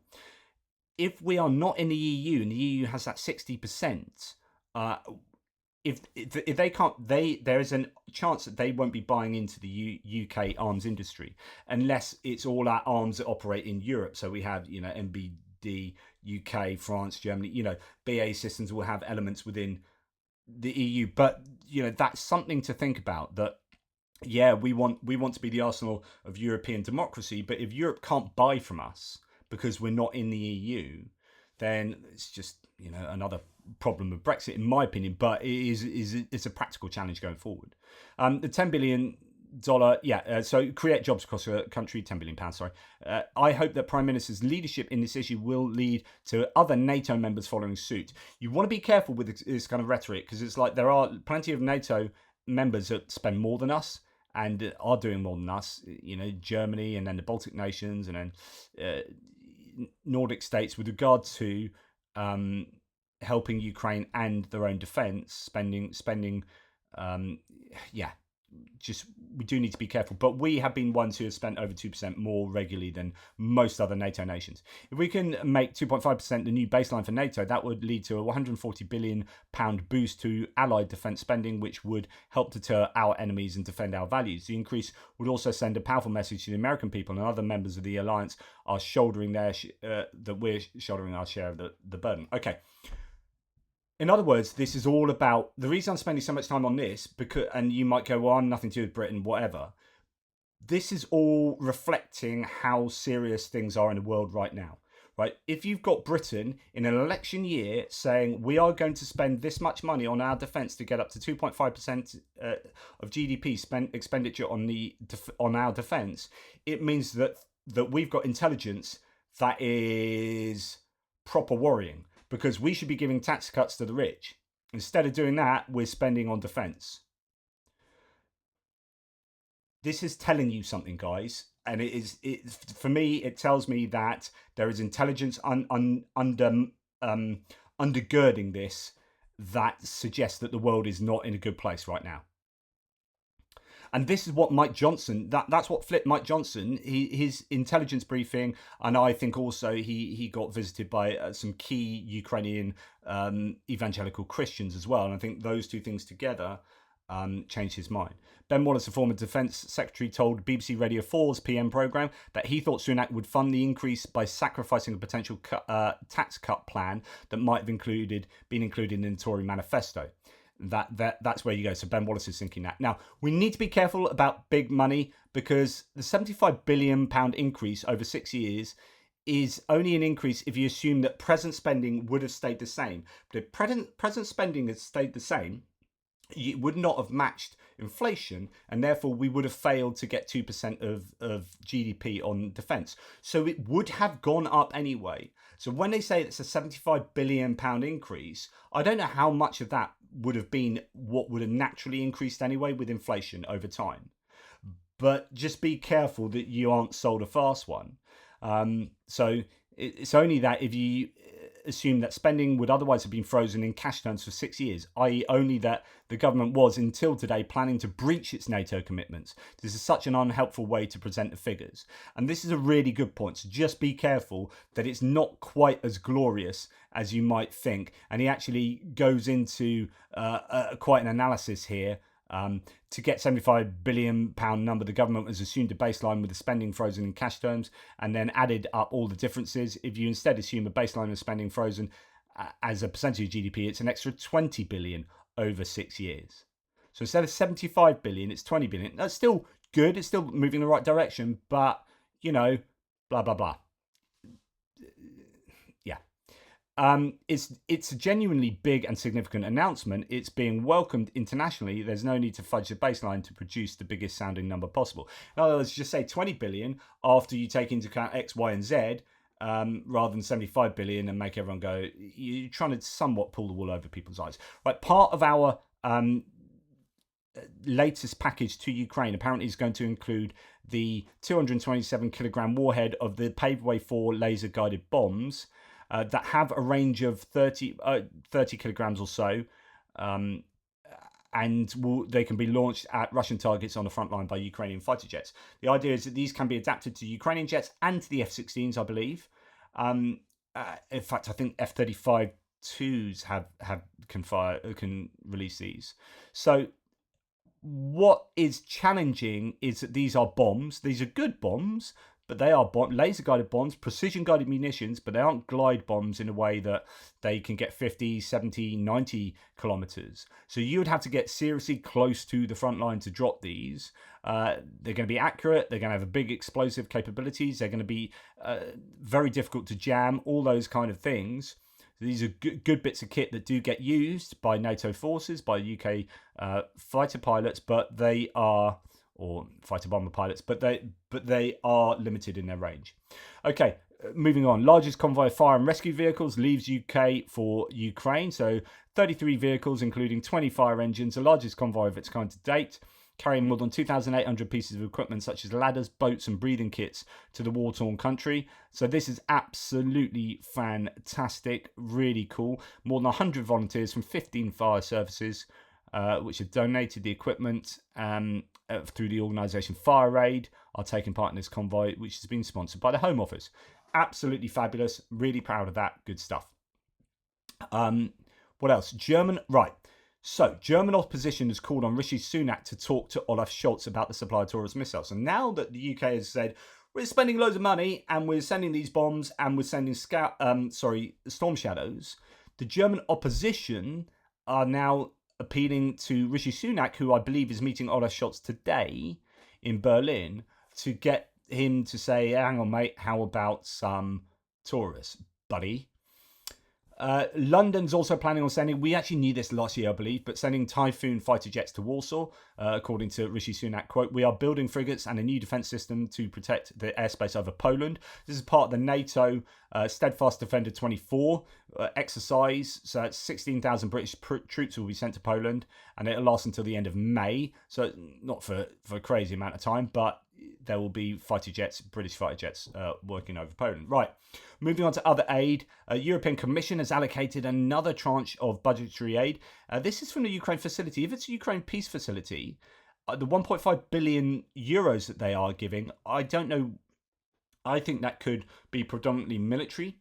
If we are not in the EU and the EU has that 60%, if they can't, there is a chance that they won't be buying into the UK arms industry unless it's all our arms that operate in Europe. So we have, MBD, UK, France, Germany. BAE Systems will have elements within the EU, but that's something to think about. That we want to be the arsenal of European democracy, but if Europe can't buy from us because we're not in the EU, then it's just another problem of Brexit, in my opinion. But it's a practical challenge going forward. The $10 billion, so create jobs across the country, £10 billion, sorry. I hope that Prime Minister's leadership in this issue will lead to other NATO members following suit. You want to be careful with this kind of rhetoric, because it's like there are plenty of NATO members that spend more than us and are doing more than us, Germany, and then the Baltic nations, and then Nordic states, with regard to helping Ukraine and their own defence, spending. We do need to be careful. But we have been ones who have spent over 2% more regularly than most other NATO nations. If we can make 2.5% the new baseline for NATO, that would lead to a £140 billion boost to allied defence spending, which would help deter our enemies and defend our values. The increase would also send a powerful message to the American people and other members of the alliance are shouldering that we're shouldering our share of the burden. Okay. In other words, this is all about the reason I'm spending so much time on this, because, and you might go, well, I'm nothing to do with Britain, whatever. This is all reflecting how serious things are in the world right now, right? If you've got Britain in an election year saying we are going to spend this much money on our defence to get up to 2.5% of GDP expenditure on our defence, it means that we've got intelligence that is proper worrying. Because we should be giving tax cuts to the rich. Instead of doing that, we're spending on defence. This is telling you something, guys. And for me, it tells me that there is intelligence undergirding this that suggests that the world is not in a good place right now. And this is what Mike Johnson, that's what flipped Mike Johnson, his intelligence briefing. And I think also he got visited by some key Ukrainian evangelical Christians as well. And I think those two things together changed his mind. Ben Wallace, the former Defence Secretary, told BBC Radio 4's PM programme that he thought Sunak would fund the increase by sacrificing a potential tax cut plan that might have been included in the Tory manifesto. That's where you go. So Ben Wallace is thinking that. Now, we need to be careful about big money, because the £75 billion increase over 6 years is only an increase if you assume that present spending would have stayed the same. But if present spending had stayed the same, it would not have matched inflation, and therefore we would have failed to get 2% of GDP on defence. So it would have gone up anyway. So when they say it's a £75 billion increase, I don't know how much of that would have been what would have naturally increased anyway with inflation over time. But just be careful that you aren't sold a fast one. So it's only that if you assume that spending would otherwise have been frozen in cash terms for 6 years, i.e. only that the government was, until today, planning to breach its NATO commitments. This is such an unhelpful way to present the figures. And this is a really good point. So just be careful that it's not quite as glorious as you might think. And he actually goes into quite an analysis here To get £75 billion number, the government has assumed a baseline with the spending frozen in cash terms and then added up all the differences. If you instead assume a baseline of spending frozen as a percentage of GDP, it's an extra 20 billion over 6 years. So instead of 75 billion, it's 20 billion. That's still good. It's still moving in the right direction, but, blah, blah, blah. Yeah. It's a genuinely big and significant announcement. It's being welcomed internationally. There's no need to fudge the baseline to produce the biggest sounding number possible. In other words, just say 20 billion after you take into account X, Y, and Z, rather than 75 billion and make everyone go, you're trying to somewhat pull the wool over people's eyes. Right, part of our latest package to Ukraine apparently is going to include the 227 kilogram warhead of the Paved Way 4 laser guided bombs that have a range of 30 kilograms or so, and they can be launched at Russian targets on the front line by Ukrainian fighter jets. The idea is that these can be adapted to Ukrainian jets and to the F-16s, I believe. In fact, I think F-35-2s can release these. So what is challenging is that these are bombs. These are good bombs, but they are laser-guided bombs, precision-guided munitions, but they aren't glide bombs in a way that they can get 50, 70, 90 kilometers. So you would have to get seriously close to the front line to drop these. They're going to be accurate. They're going to have a big explosive capabilities. They're going to be very difficult to jam, all those kind of things. These are good bits of kit that do get used by NATO forces, by UK fighter pilots, but they are... or fighter bomber pilots, but they are limited in their range. Okay, moving on. Largest convoy of fire and rescue vehicles leaves UK for Ukraine. So 33 vehicles, including 20 fire engines, the largest convoy of its kind to date, carrying more than 2,800 pieces of equipment such as ladders, boats and breathing kits to the war-torn country. So this is absolutely fantastic, really cool. More than 100 volunteers from 15 fire services which have donated the equipment through the organisation Fire Aid, are taking part in this convoy, which has been sponsored by the Home Office. Absolutely fabulous. Really proud of that. Good stuff. What else? German opposition has called on Rishi Sunak to talk to Olaf Scholz about the supply of Taurus missiles. And now that the UK has said, we're spending loads of money and we're sending these bombs and we're sending Storm Shadows, the German opposition are now appealing to Rishi Sunak, who I believe is meeting Olaf Scholz today in Berlin, to get him to say, hang on, mate, how about some Taurus, buddy? London's also planning on sending, we actually knew this last year, I believe, but sending Typhoon fighter jets to Warsaw, according to Rishi Sunak, quote, we are building frigates and a new defence system to protect the airspace over Poland. This is part of the NATO Steadfast Defender 24 exercise. So 16,000 British troops will be sent to Poland, and it'll last until the end of May. So not for a crazy amount of time, but there will be British fighter jets working over Poland. Right, moving on to other aid. European Commission has allocated another tranche of budgetary aid. This is from the Ukraine facility. If it's a Ukraine peace facility, the 1.5 billion euros that they are giving, I don't know. I think that could be predominantly military.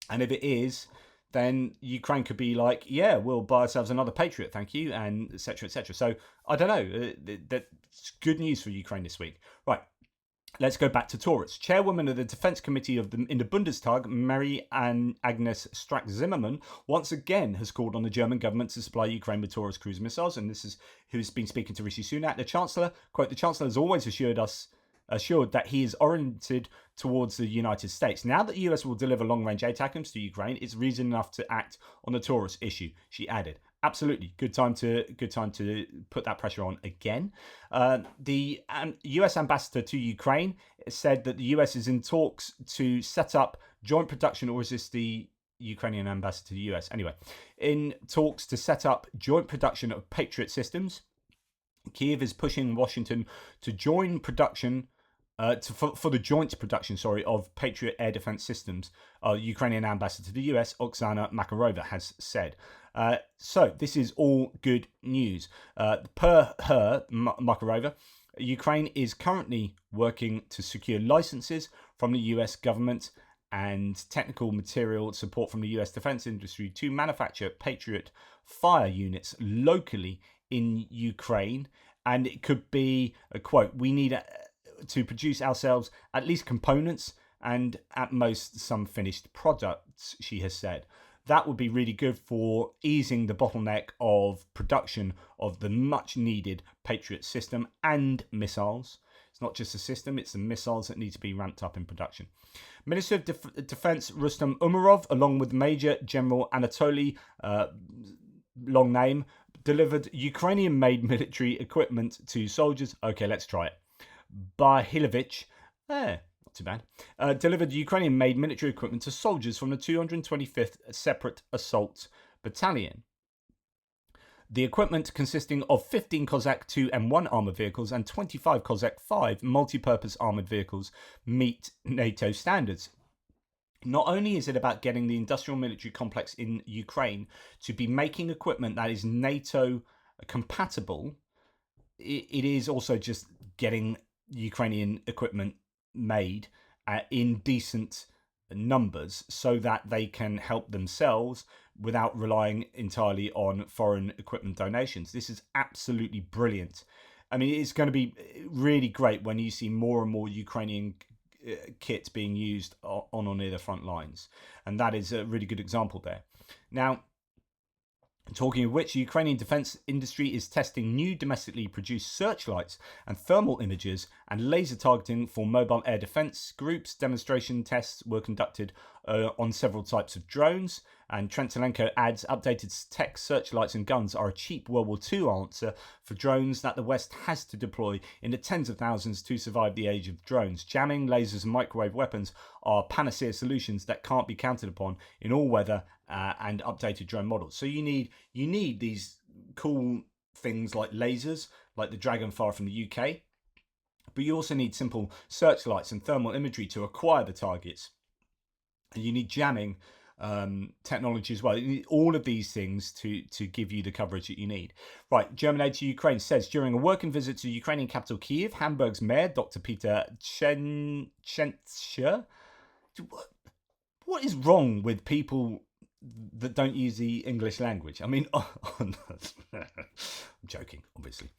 And if it is, then Ukraine could be like, yeah, we'll buy ourselves another Patriot, thank you, and et cetera, et cetera. So I don't know. That's good news for Ukraine this week. Right, let's go back to Taurus. Chairwoman of the Defence Committee in the Bundestag, Agnes Strack-Zimmermann, once again has called on the German government to supply Ukraine with Taurus cruise missiles, and this is who's been speaking to Rishi Sunak. The Chancellor, quote, the Chancellor has always assured that he is oriented towards the United States. Now that the US will deliver long-range ATACMS to Ukraine, it's reason enough to act on the Taurus issue, she added. Absolutely, good time to put that pressure on again. The US ambassador to Ukraine said that the US is in talks to set up joint production, or is this the Ukrainian ambassador to the US? Anyway, in talks to set up joint production of Patriot systems. Kyiv is pushing Washington to join production for the joint production, of Patriot air defense systems. Ukrainian ambassador to the US, Oksana Makarova, has said. So this is all good news. Per her, Makarova, Ukraine is currently working to secure licenses from the US government and technical material support from the US defense industry to manufacture Patriot fire units locally in Ukraine, and it could be a quote, we need to produce ourselves at least components and at most some finished products, she has said. That would be really good for easing the bottleneck of production of the much needed Patriot system and missiles. It's not just a system, it's the missiles that need to be ramped up in production. Minister of Defense Rustam Umarov, along with Major General Anatoly, long name, delivered Ukrainian-made military equipment to soldiers. Okay, let's try it. Bahilovich, not too bad, delivered Ukrainian-made military equipment to soldiers from the 225th Separate Assault Battalion. The equipment, consisting of 15 Cossack 2 M1 armoured vehicles and 25 Cossack 5 multi-purpose armoured vehicles, meet NATO standards. Not only is it about getting the industrial military complex in Ukraine to be making equipment that is NATO compatible, it is also just getting Ukrainian equipment made in decent numbers so that they can help themselves without relying entirely on foreign equipment donations. This is absolutely brilliant. I mean, it's going to be really great when you see more and more Ukrainian kit being used on or near the front lines. And that is a really good example there. Now, talking of which, the Ukrainian defense industry is testing new domestically produced searchlights and thermal imagers and laser targeting for mobile air defense groups. Demonstration tests were conducted on several types of drones. And Trentselenko adds, updated tech searchlights and guns are a cheap World War II answer for drones that the West has to deploy in the tens of thousands to survive the age of drones. Jamming, lasers and microwave weapons are panacea solutions that can't be counted upon in all weather and updated drone models. So you need these cool things like lasers, like the Dragonfire from the UK, but you also need simple searchlights and thermal imagery to acquire the targets. And you need jamming technology as well. You need all of these things to give you the coverage that you need. Right, German aid to Ukraine says, during a working visit to the Ukrainian capital Kyiv, Hamburg's mayor, Dr. Peter Tschentscher. What is wrong with people that don't use the English language? I mean, I'm joking, obviously.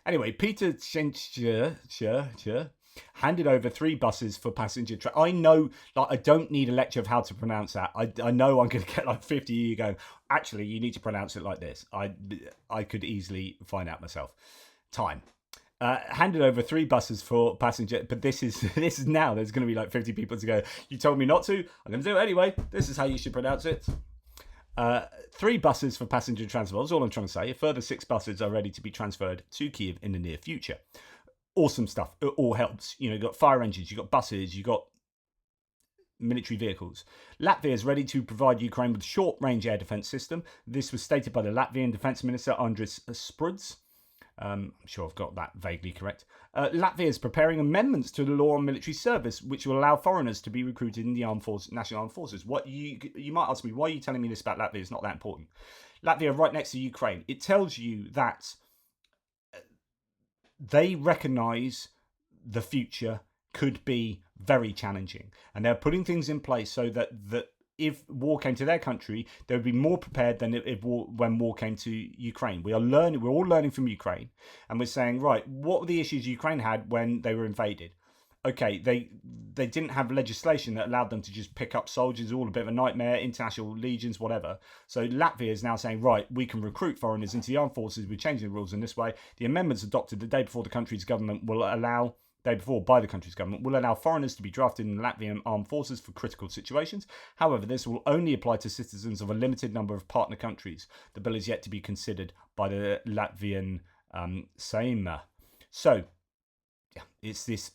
Anyway, Peter Tschentscher handed over 3 buses for passenger I know, like, I don't need a lecture of how to pronounce that. I know I'm going to get like 50 of you going, actually, you need to pronounce it like this. I could easily find out myself. Time. Handed over 3 buses for passenger, but this is now, there's going to be like 50 people to go, you told me not to, I'm going to do it anyway. This is how you should pronounce it. 3 buses for passenger transport, that's all I'm trying to say. A further 6 buses are ready to be transferred to Kyiv in the near future. Awesome stuff. It all helps. You know, you've got fire engines, you've got buses, you've got military vehicles. Latvia is ready to provide Ukraine with a short-range air defense system. This was stated by the Latvian Defense Minister Andris Spruds. I'm sure I've got that vaguely correct. Latvia is preparing amendments to the law on military service, which will allow foreigners to be recruited in the National Armed Forces. What you might ask me, why are you telling me this about Latvia? It's not that important. Latvia, right next to Ukraine. It tells you that they recognise the future could be very challenging, and they're putting things in place so that if war came to their country, they would be more prepared than when war came to Ukraine. We're all learning from Ukraine, and we're saying, right, what were the issues Ukraine had when they were invaded? Okay, they didn't have legislation that allowed them to just pick up soldiers, all a bit of a nightmare, international legions, whatever. So Latvia is now saying, right, we can recruit foreigners into the armed forces, we're changing the rules in this way. The amendments adopted the day before the country's government will allow foreigners to be drafted in the Latvian armed forces for critical situations. However, this will only apply to citizens of a limited number of partner countries. The bill is yet to be considered by the Latvian Seima. So, yeah, it's this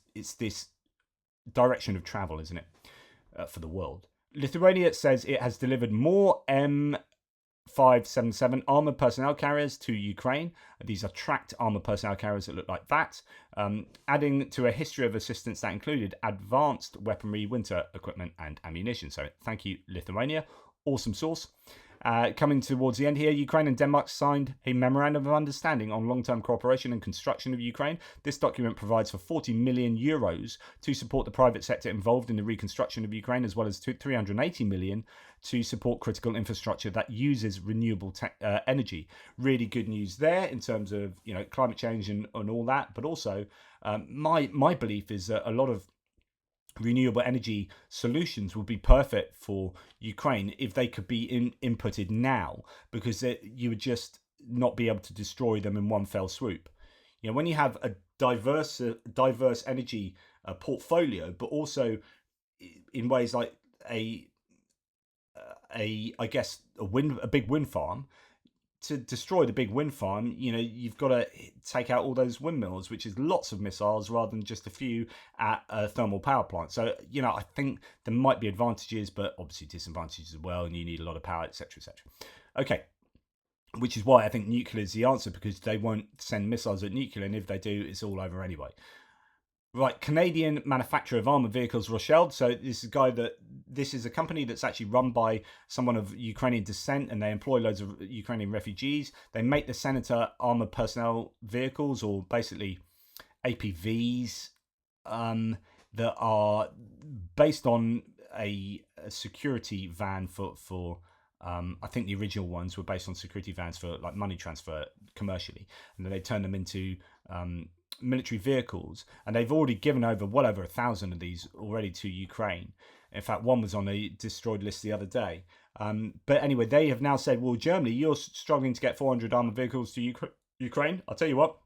direction of travel, isn't it, for the world? Lithuania says it has delivered more M577 armoured personnel carriers to Ukraine. These are tracked armoured personnel carriers that look like that, adding to a history of assistance that included advanced weaponry, winter equipment and ammunition. So thank you, Lithuania. Awesome source. Coming towards the end here, Ukraine and Denmark signed a memorandum of understanding on long-term cooperation and construction of Ukraine. This document provides for 40 million euros to support the private sector involved in the reconstruction of Ukraine, as well as 380 million to support critical infrastructure that uses renewable energy. Really good news there in terms of climate change and all that, but also my belief is that a lot of renewable energy solutions would be perfect for Ukraine if they could be inputted now, because you would just not be able to destroy them in one fell swoop. When you have a diverse energy portfolio, but also in ways like a big wind farm. To destroy the big wind farm, you've got to take out all those windmills, which is lots of missiles rather than just a few at a thermal power plant. So, I think there might be advantages, but obviously disadvantages as well, and you need a lot of power, etc., etc. Okay, which is why I think nuclear is the answer, because they won't send missiles at nuclear, and if they do, it's all over anyway. Right, Canadian manufacturer of armored vehicles, Rochelle. So this is a company that's actually run by someone of Ukrainian descent, and they employ loads of Ukrainian refugees. They make the Senator armored personnel vehicles, or basically APVs, that are based on a security van for I think the original ones were based on security vans for like money transfer commercially, and then they turned them into military vehicles, and they've already given over well over 1,000 of these already to Ukraine. In fact, one was on a destroyed list the other day. But anyway, they have now said, well, Germany, you're struggling to get 400 armored vehicles to Ukraine. I'll tell you what,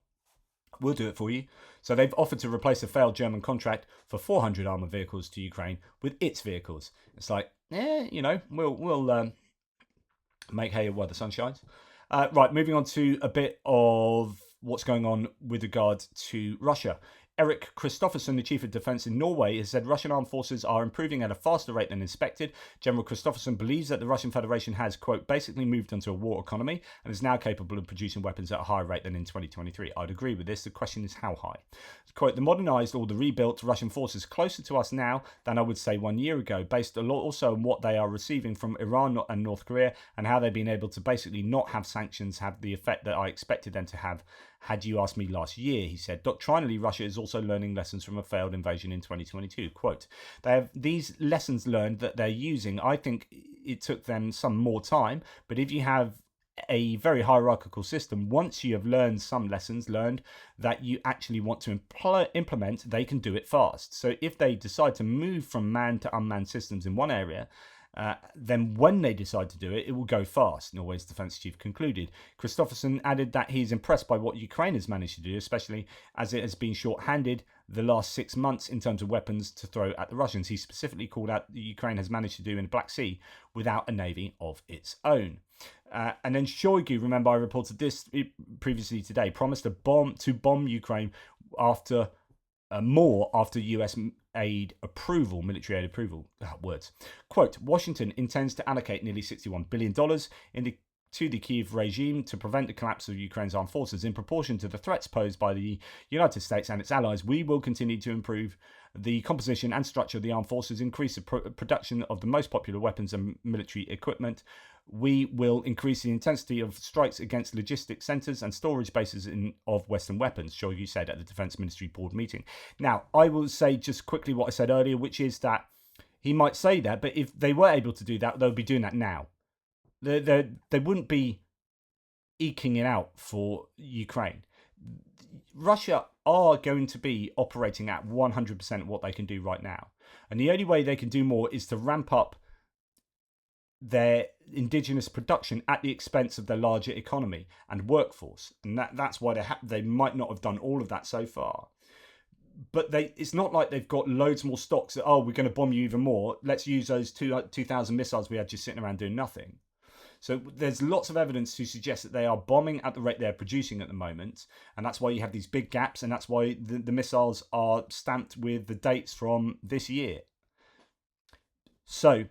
we'll do it for you. So they've offered to replace a failed German contract for 400 armored vehicles to Ukraine with its vehicles. It's like, we'll make hay while the sun shines. Right, moving on to a bit of what's going on with regard to Russia. Erik Kristoffersen, the chief of defense in Norway, has said Russian armed forces are improving at a faster rate than expected. General Kristoffersen believes that the Russian Federation has, quote, basically moved into a war economy and is now capable of producing weapons at a higher rate than in 2023. I'd agree with this. The question is how high. Quote, the modernized or the rebuilt Russian forces closer to us now than I would say 1 year ago, based a lot also on what they are receiving from Iran and North Korea, and how they've been able to basically not have sanctions have the effect that I expected them to have had you asked me last year, he said. Doctrinally, Russia is also learning lessons from a failed invasion in 2022. Quote, they have these lessons learned that they're using. I think it took them some more time, but if you have a very hierarchical system, once you have learned some lessons learned that you actually want to implement, they can do it fast. So if they decide to move from manned to unmanned systems in one area, then when they decide to do it, it will go fast, Norway's defence chief concluded. Kristoffersen added that he's impressed by what Ukraine has managed to do, especially as it has been short-handed the last 6 months in terms of weapons to throw at the Russians. He specifically called out that Ukraine has managed to do in the Black Sea without a navy of its own. And then Shoigu, remember I reported this previously today, promised to bomb Ukraine after US military aid approval. Words. Quote, Washington intends to allocate nearly $61 billion to the Kyiv regime to prevent the collapse of Ukraine's armed forces. In proportion to the threats posed by the United States and its allies, we will continue to improve the composition and structure of the armed forces, increase the production of the most popular weapons and military equipment. We will increase the intensity of strikes against logistics centres and storage bases of Western weapons, Shoigu said at the Defence Ministry Board meeting. Now, I will say just quickly what I said earlier, which is that he might say that, but if they were able to do that, they'll be doing that now. They wouldn't be eking it out for Ukraine. Russia are going to be operating at 100% of what they can do right now. And the only way they can do more is to ramp up their indigenous production at the expense of their larger economy and workforce. And that's why they might not have done all of that so far. But it's not like they've got loads more stocks that, we're going to bomb you even more. Let's use those 2,000 missiles we had just sitting around doing nothing. So there's lots of evidence to suggest that they are bombing at the rate they're producing at the moment. And that's why you have these big gaps. And that's why the missiles are stamped with the dates from this year. So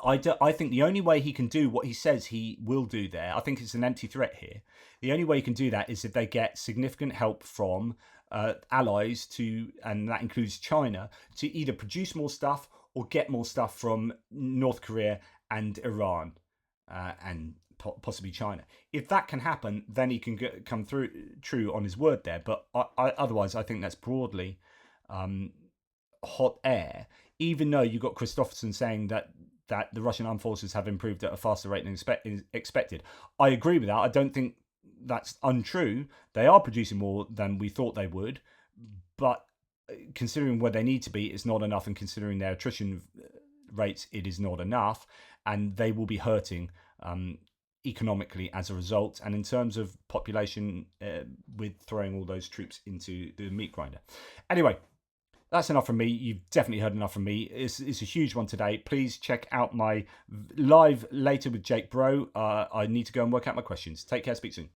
I think the only way he can do what he says he will do there, I think it's an empty threat here. The only way he can do that is if they get significant help from allies and that includes China, to either produce more stuff or get more stuff from North Korea and Iran. and possibly China. If that can happen, then he can come through true on his word there. But otherwise, I think that's broadly hot air. Even though you got Christopherson saying that the Russian armed forces have improved at a faster rate than expected, I agree with that. I don't think that's untrue. They are producing more than we thought they would, but considering where they need to be, it's not enough, and considering their attrition rates, it is not enough, and they will be hurting economically as a result, and in terms of population, with throwing all those troops into the meat grinder. Anyway, that's enough from me. You've definitely heard enough from me. It's a huge one today. Please check out my live later with Jake Bro. I need to go and work out my questions. Take care. Speak soon.